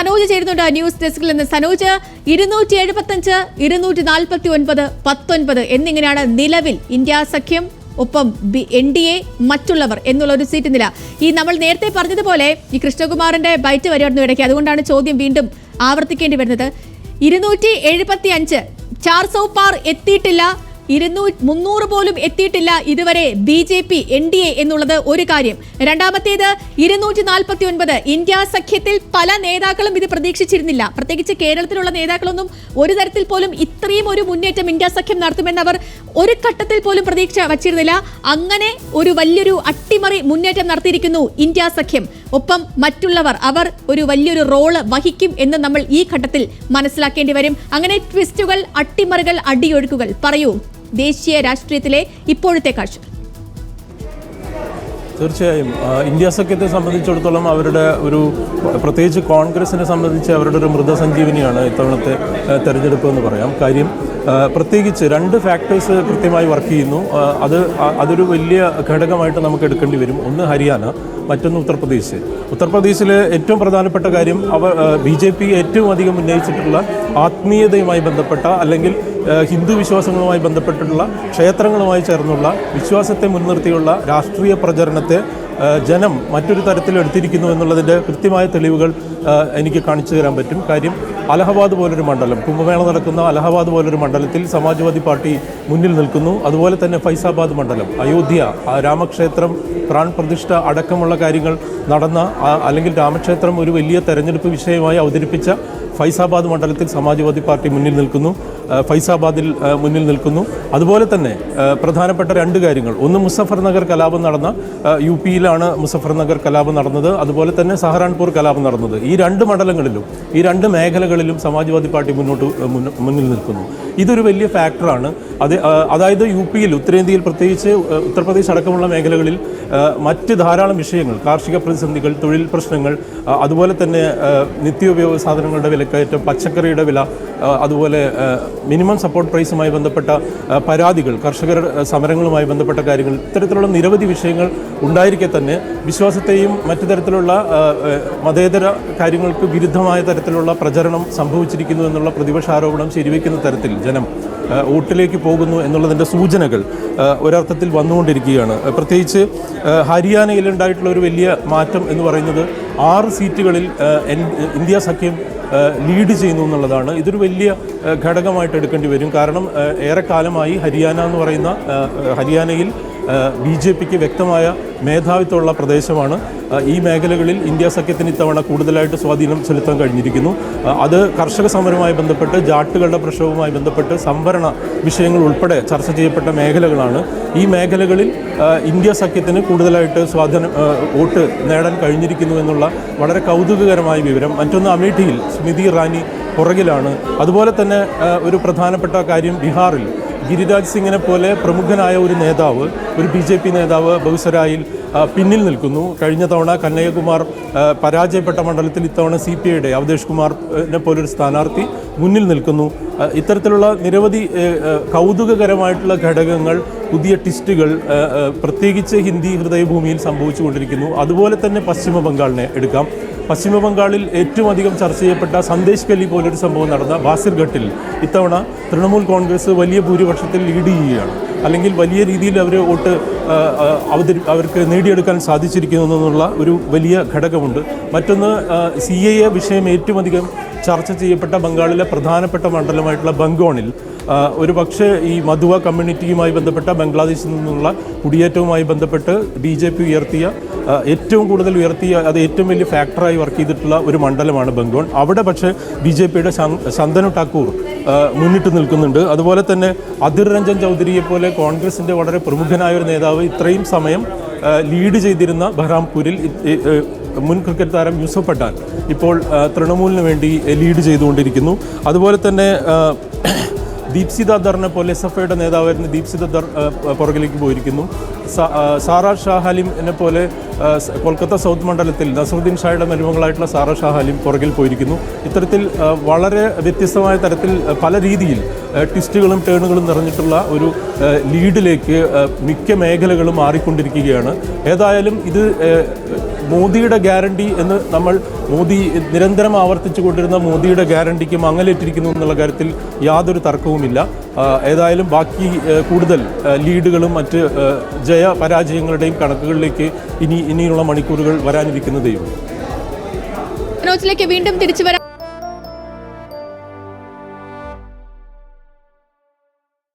സനോജ് ചേരുന്നുണ്ട് ന്യൂസ് ഡെസ്കിൽ നിന്ന്. സനോജ്, 275, 249, 19 എന്നിങ്ങനെയാണ് നിലവിൽ ഇന്ത്യ സഖ്യം, ഒപ്പം NDA, മറ്റുള്ളവർ എന്നുള്ള ഒരു സീറ്റ് നില. ഈ നമ്മൾ നേരത്തെ പറഞ്ഞതുപോലെ ഈ കൃഷ്ണകുമാറിന്റെ ബൈറ്റ് വരുമായിരുന്നു ഇടയ്ക്ക്, അതുകൊണ്ടാണ് ചോദ്യം വീണ്ടും ആവർത്തിക്കേണ്ടി വരുന്നത്. 275 400 പാർ എത്തിയിട്ടില്ല, 300 പോലും എത്തിയിട്ടില്ല ഇതുവരെ BJP NDA എന്നുള്ളത് ഒരു കാര്യം. രണ്ടാമത്തേത് 249. ഇന്ത്യ സഖ്യത്തിൽ പല നേതാക്കളും ഇത് പ്രതീക്ഷിച്ചിരുന്നില്ല. പ്രത്യേകിച്ച് കേരളത്തിലുള്ള നേതാക്കളൊന്നും ഒരു തരത്തിൽ പോലും ഇത്രയും ഒരു മുന്നേറ്റം ഇന്ത്യ സഖ്യം നടത്തുമെന്ന് അവർ ഒരു ഘട്ടത്തിൽ പോലും പ്രതീക്ഷ വച്ചിരുന്നില്ല. അങ്ങനെ ഒരു വലിയൊരു അട്ടിമറി മുന്നേറ്റം നടത്തിയിരിക്കുന്നു ഇന്ത്യ സഖ്യം. ഒപ്പം മറ്റുള്ളവർ അവർ ഒരു വലിയൊരു റോള് വഹിക്കും എന്ന് നമ്മൾ ഈ ഘട്ടത്തിൽ മനസ്സിലാക്കേണ്ടി വരും. അങ്ങനെ ട്വിസ്റ്റുകൾ, അട്ടിമറികൾ, അടിയൊഴുക്കുകൾ, പറയൂ ദേശീയ രാഷ്ട്രീയത്തിലെ ഇപ്പോഴത്തെ കാഴ്ച. തീർച്ചയായും ഇന്ത്യ സഖ്യത്തെ സംബന്ധിച്ചിടത്തോളം അവരുടെ ഒരു, പ്രത്യേകിച്ച് കോൺഗ്രസിനെ സംബന്ധിച്ച് അവരുടെ ഒരു മൃതസഞ്ജീവനിയാണ് ഇത്തവണത്തെ തെരഞ്ഞെടുപ്പ് എന്ന് പറയാം. കാര്യം പ്രത്യേകിച്ച് 2 ഫാക്ടേഴ്സ് കൃത്യമായി വർക്ക് ചെയ്യുന്നു. അതൊരു വലിയ ഘടകമായിട്ട് നമുക്ക് എടുക്കേണ്ടി വരും. ഒന്ന് ഹരിയാന, മറ്റൊന്ന് ഉത്തർപ്രദേശ്. ഉത്തർപ്രദേശിലെ ഏറ്റവും പ്രധാനപ്പെട്ട കാര്യം BJP ഏറ്റവും അധികം ഉന്നയിച്ചിട്ടുള്ള ആത്മീയതയുമായി ബന്ധപ്പെട്ട, അല്ലെങ്കിൽ ഹിന്ദു വിശ്വാസങ്ങളുമായി ബന്ധപ്പെട്ടിട്ടുള്ള, ക്ഷേത്രങ്ങളുമായി ചേർന്നുള്ള വിശ്വാസത്തെ മുൻനിർത്തിയുള്ള രാഷ്ട്രീയ പ്രചരണത്തെ ജനം മറ്റൊരു തരത്തിൽ എടുത്തിരിക്കുന്നു എന്നുള്ളതിൻ്റെ കൃത്യമായ തെളിവുകൾ എനിക്ക് കാണിച്ചു തരാൻ പറ്റും. കാര്യം അലഹബാദ് പോലൊരു മണ്ഡലം, കുംഭമേള നടക്കുന്ന അലഹബാദ് പോലൊരു മണ്ഡലത്തിൽ സമാജ്വാദി പാർട്ടി മുന്നിൽ നിൽക്കുന്നു. അതുപോലെ തന്നെ ഫൈസാബാദ് മണ്ഡലം, അയോധ്യ, രാമക്ഷേത്രം പ്രാൺ പ്രതിഷ്ഠ അടക്കമുള്ള കാര്യങ്ങൾ നടന്ന, അല്ലെങ്കിൽ രാമക്ഷേത്രം ഒരു വലിയ തെരഞ്ഞെടുപ്പ് വിഷയമായി അവതരിപ്പിച്ച ഫൈസാബാദ് മണ്ഡലത്തിൽ സമാജ്വാദി പാർട്ടി മുന്നിൽ നിൽക്കുന്നു, ഫൈസാബാദിൽ മുന്നിൽ നിൽക്കുന്നു. അതുപോലെ തന്നെ പ്രധാനപ്പെട്ട 2 കാര്യങ്ങൾ, ഒന്ന് മുസഫർ നഗർ കലാപം നടന്ന, UP-യിലാണ് മുസഫർ നഗർ കലാപം നടന്നത്, അതുപോലെ തന്നെ സഹറാൻപൂർ കലാപം നടന്നത്. ഈ 2 മണ്ഡലങ്ങളിലും, ഈ 2 മേഖലകളിലും സമാജ്വാദി പാർട്ടി മുന്നിൽ നിൽക്കുന്നു. ഇതൊരു വലിയ ഫാക്ടറാണ്. അതായത് UP-യിൽ, ഉത്തരേന്ത്യയിൽ, പ്രത്യേകിച്ച് ഉത്തർപ്രദേശ് അടക്കമുള്ള മേഖലകളിൽ മറ്റ് ധാരാളം വിഷയങ്ങൾ, കാർഷിക പ്രതിസന്ധികൾ, തൊഴിൽ പ്രശ്നങ്ങൾ, അതുപോലെ തന്നെ നിത്യോപയോഗ സാധനങ്ങളുടെ വിലക്കയറ്റം, പച്ചക്കറിയുടെ വില, അതുപോലെ മിനിമം സപ്പോർട്ട് പ്രൈസുമായി ബന്ധപ്പെട്ട പരാതികൾ, കർഷകർ സമരങ്ങളുമായി ബന്ധപ്പെട്ട കാര്യങ്ങൾ, ഇത്തരത്തിലുള്ള നിരവധി വിഷയങ്ങൾ ഉണ്ടായിരിക്കെ തന്നെ വിശ്വാസത്തെയും മറ്റു തരത്തിലുള്ള മതേതര കാര്യങ്ങൾക്ക് വിരുദ്ധമായ തരത്തിലുള്ള പ്രചരണം സംഭവിച്ചിരിക്കുന്നു എന്നുള്ള പ്രതിപക്ഷ ആരോപണം ശരിവെക്കുന്ന തരത്തിൽ ജനം വോട്ടിലേക്ക് പോകുന്നു എന്നുള്ളതിൻ്റെ സൂചനകൾ ഒരർത്ഥത്തിൽ വന്നുകൊണ്ടിരിക്കുകയാണ്. പ്രത്യേകിച്ച് ഹരിയാനയിലുണ്ടായിട്ടുള്ള ഒരു വലിയ മാറ്റം എന്ന് പറയുന്നത് 6 സീറ്റുകളിൽ ഇന്ത്യ സഖ്യം ലീഡ് ചെയ്യുന്നു എന്നുള്ളതാണ്. ഇതൊരു വലിയ ഘടകമായിട്ട് എടുക്കേണ്ടി വരും. കാരണം ഏറെക്കാലമായി ഹരിയാന എന്ന് പറയുന്ന, ഹരിയാനയിൽ BJPക്ക് വ്യക്തമായ മേധാവിത്വമുള്ള പ്രദേശമാണ്. ഈ മേഖലകളിൽ ഇന്ത്യ സഖ്യത്തിന് ഇത്തവണ കൂടുതലായിട്ട് സ്വാധീനം ചെലുത്താൻ കഴിഞ്ഞിരിക്കുന്നു. അത് കർഷക സമരവുമായി ബന്ധപ്പെട്ട്, ജാട്ടുകളുടെ പ്രക്ഷോഭവുമായി ബന്ധപ്പെട്ട്, സംവരണ വിഷയങ്ങൾ ഉൾപ്പെടെ ചർച്ച ചെയ്യപ്പെട്ട മേഖലകളാണ്. ഈ മേഖലകളിൽ ഇന്ത്യ സഖ്യത്തിന് കൂടുതലായിട്ട് വോട്ട് നേടാൻ കഴിഞ്ഞിരിക്കുന്നു എന്നുള്ള വളരെ കൗതുകകരമായ വിവരം. മറ്റൊന്ന്, അമേഠിയിൽ സ്മൃതി ഇറാനി പുറകിലാണ്. അതുപോലെ തന്നെ ഒരു പ്രധാനപ്പെട്ട കാര്യം, ബീഹാറിൽ ഗിരിരാജ് സിംഗിനെ പോലെ പ്രമുഖനായ ഒരു നേതാവ്, ഒരു BJP നേതാവ് ബഹുസരായിൽ പിന്നിൽ നിൽക്കുന്നു. കഴിഞ്ഞ തവണ കന്നയ്യകുമാർ പരാജയപ്പെട്ട മണ്ഡലത്തിൽ ഇത്തവണ CPIയുടെ അവധേഷ് കുമാറിനെ പോലൊരു സ്ഥാനാർത്ഥി മുന്നിൽ നിൽക്കുന്നു. ഇത്തരത്തിലുള്ള നിരവധി കൗതുകകരമായിട്ടുള്ള ഘടകങ്ങൾ, പുതിയ ട്വിസ്റ്റുകൾ പ്രത്യേകിച്ച് ഹിന്ദി ഹൃദയഭൂമിയിൽ സംഭവിച്ചുകൊണ്ടിരിക്കുന്നു. അതുപോലെ തന്നെ പശ്ചിമ ബംഗാളിനെ എടുക്കാം. പശ്ചിമ ബംഗാളിൽ ഏറ്റവും അധികം ചർച്ച ചെയ്യപ്പെട്ട സന്ദേശ് ഗല്ലി പോലൊരു സംഭവം നടന്ന ബാസിർഘട്ടിൽ ഇത്തവണ തൃണമൂൽ കോൺഗ്രസ് വലിയ ഭൂരിപക്ഷത്തിൽ ലീഡ് ചെയ്യുകയാണ്, അല്ലെങ്കിൽ വലിയ രീതിയിൽ അവർ വോട്ട് അവർക്ക് നേടിയെടുക്കാൻ സാധിച്ചിരിക്കുന്നു എന്നുള്ള ഒരു വലിയ ഘടകമുണ്ട്. മറ്റൊന്ന്, CAA വിഷയം ഏറ്റവും അധികം ചർച്ച ചെയ്യപ്പെട്ട ബംഗാളിലെ പ്രധാനപ്പെട്ട മണ്ഡലമായിട്ടുള്ള ബംഗോണിൽ ഒരു പക്ഷേ ഈ മധുവ കമ്മ്യൂണിറ്റിയുമായി ബന്ധപ്പെട്ട, ബംഗ്ലാദേശിൽ നിന്നുള്ള കുടിയേറ്റവുമായി ബന്ധപ്പെട്ട് BJP ഏറ്റവും കൂടുതൽ ഉയർത്തിയ, അത് ഏറ്റവും വലിയ ഫാക്ടറായി വർക്ക് ചെയ്തിട്ടുള്ള ഒരു മണ്ഡലമാണ് ബംഗോൺ. അവിടെ പക്ഷേ BJPയുടെ ശന്തനു ഠാക്കൂർ മുന്നിട്ട് നിൽക്കുന്നുണ്ട്. അതുപോലെ തന്നെ അധിർ രഞ്ജൻ ചൗധരിയെ പോലെ കോൺഗ്രസിൻ്റെ വളരെ പ്രമുഖനായ ഒരു നേതാവ് ഇത്രയും സമയം ലീഡ് ചെയ്തിരുന്ന ബഹ്റാംപൂരിൽ മുൻ ക്രിക്കറ്റ് താരം യൂസഫ് പഠാൻ ഇപ്പോൾ തൃണമൂലിന് വേണ്ടി ലീഡ് ചെയ്തുകൊണ്ടിരിക്കുന്നു. അതുപോലെ തന്നെ ദീപ്സിത ദറിനെ പോലെ SFIയുടെ നേതാവായിരുന്ന ദീപ്സിത ദർ പുറകിലേക്ക് പോയിരിക്കുന്നു. സാറ ഷാ ഹലീമിനെ പോലെ കൊൽക്കത്ത സൗത്ത് മണ്ഡലത്തിൽ നസറുദ്ദീൻ ഷായുടെ മരുമകളായിട്ടുള്ള സാറ ഷാ ഹലീം പുറകിൽ പോയിരിക്കുന്നു. ഇത്തരത്തിൽ വളരെ വ്യത്യസ്തമായ തരത്തിൽ പല രീതിയിൽ ട്വിസ്റ്റുകളും ടേണുകളും നിറഞ്ഞിട്ടുള്ള ഒരു ലീഡിലേക്ക് മിക്ക മേഖലകളും മാറിക്കൊണ്ടിരിക്കുകയാണ്. ഏതായാലും ഇത് മോദിയുടെ ഗ്യാരണ്ടി എന്ന് നമ്മൾ മോദി നിരന്തരം ആവർത്തിച്ചു കൊണ്ടിരുന്ന മോദിയുടെ ഗ്യാരണ്ടിക്ക് മങ്ങലേറ്റിരിക്കുന്നു എന്നുള്ള കാര്യത്തിൽ യാതൊരു തർക്കവുമില്ല. ഏതായാലും ബാക്കി കൂടുതൽ ലീഡുകളും മറ്റ് ജയപരാജയങ്ങളുടെയും കണക്കുകളിലേക്ക് ഇനിയുള്ള മണിക്കൂറുകൾ വരാനിരിക്കുന്നതേയുള്ളൂ. മനോജിലേക്ക് വീണ്ടും തിരിച്ചു വരാം.